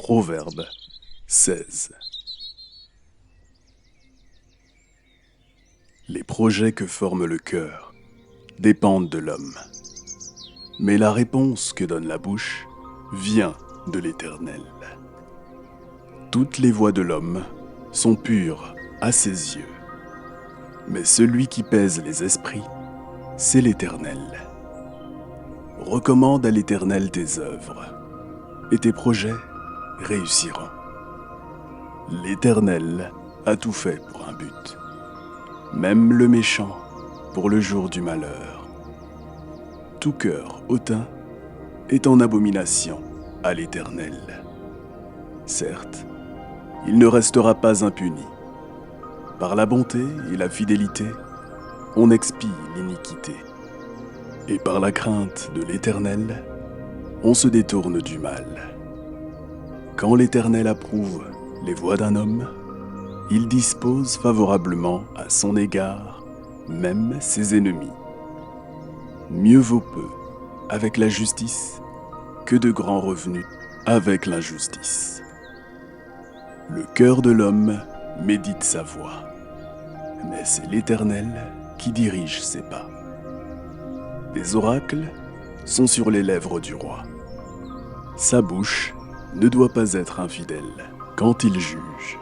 Proverbe 16. Les projets que forme le cœur dépendent de l'homme, mais la réponse que donne la bouche vient de l'Éternel. Toutes les voies de l'homme sont pures à ses yeux, mais celui qui pèse les esprits, c'est l'Éternel. Recommande à l'Éternel tes œuvres, et tes projets réussiront. L'Éternel a tout fait pour un but, même le méchant pour le jour du malheur. Tout cœur hautain est en abomination à l'Éternel. Certes, il ne restera pas impuni. Par la bonté et la fidélité, on expie l'iniquité. Et par la crainte de l'Éternel, on se détourne du mal. Quand l'Éternel approuve les voies d'un homme, il dispose favorablement à son égard même ses ennemis. Mieux vaut peu avec la justice que de grands revenus avec l'injustice. Le cœur de l'homme médite sa voie, mais c'est l'Éternel qui dirige ses pas. Des oracles sont sur les lèvres du roi. Sa bouche ne doit pas être infidèle quand il juge.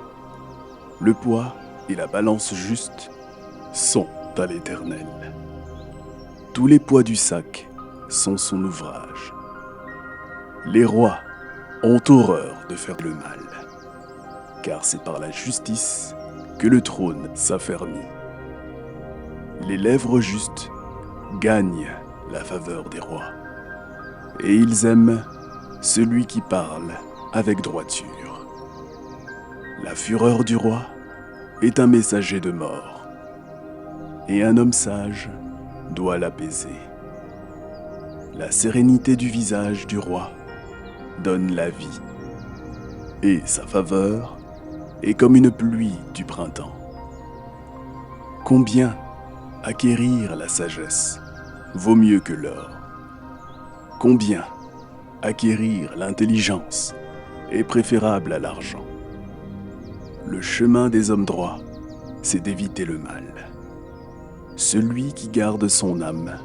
Le poids et la balance juste sont à l'Éternel. Tous les poids du sac sont son ouvrage. Les rois ont horreur de faire le mal, car c'est par la justice que le trône s'affermit. Les lèvres justes gagnent la faveur des rois, et ils aiment celui qui parle avec droiture. La fureur du roi est un messager de mort, et un homme sage doit l'apaiser. La sérénité du visage du roi donne la vie, et sa faveur est comme une pluie du printemps. Combien acquérir la sagesse vaut mieux que l'or? Combien acquérir l'intelligence est préférable à l'argent? Le chemin des hommes droits, c'est d'éviter le mal. Celui qui garde son âme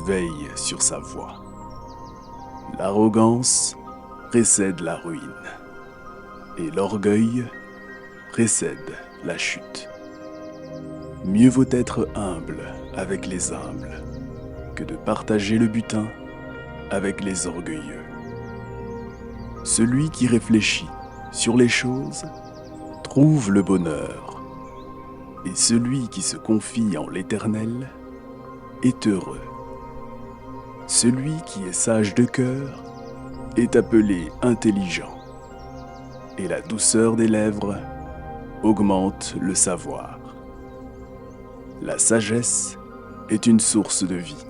veille sur sa voie. L'arrogance précède la ruine, et l'orgueil précède la chute. Mieux vaut être humble avec les humbles que de partager le butin avec les orgueilleux. Celui qui réfléchit sur les choses trouve le bonheur, et celui qui se confie en l'Éternel est heureux. Celui qui est sage de cœur est appelé intelligent, et la douceur des lèvres augmente le savoir. La sagesse est une source de vie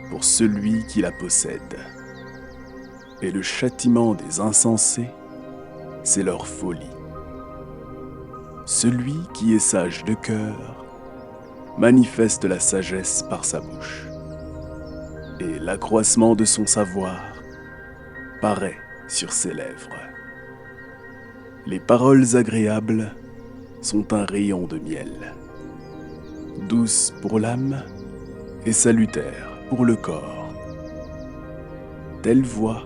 pour celui qui la possède, et le châtiment des insensés, c'est leur folie. Celui qui est sage de cœur manifeste la sagesse par sa bouche, et l'accroissement de son savoir paraît sur ses lèvres. Les paroles agréables sont un rayon de miel, douces pour l'âme et salutaires pour le corps. Telle voie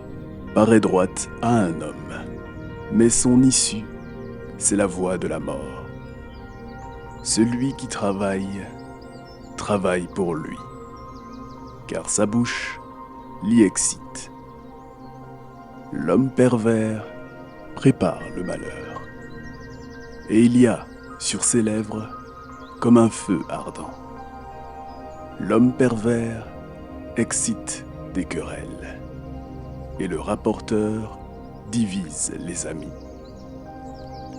paraît droite à un homme, mais son issue, c'est la voie de la mort. Celui qui travaille, travaille pour lui, car sa bouche l'y excite. L'homme pervers prépare le malheur, et il y a sur ses lèvres comme un feu ardent. L'homme pervers excite des querelles, et le rapporteur divise les amis.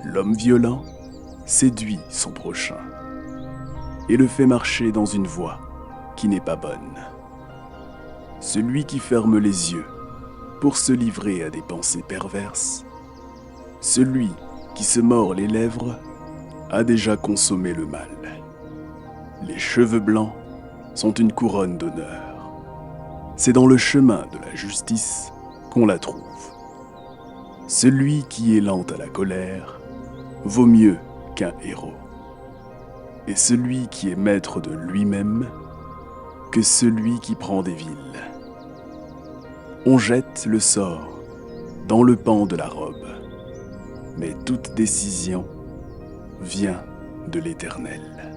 L'homme violent séduit son prochain, et le fait marcher dans une voie qui n'est pas bonne. Celui qui ferme les yeux pour se livrer à des pensées perverses, celui qui se mord les lèvres a déjà consommé le mal. Les cheveux blancs sont une couronne d'honneur. C'est dans le chemin de la justice qu'on la trouve. Celui qui est lent à la colère vaut mieux qu'un héros. Et celui qui est maître de lui-même que celui qui prend des villes. On jette le sort dans le pan de la robe, mais toute décision vient de l'Éternel.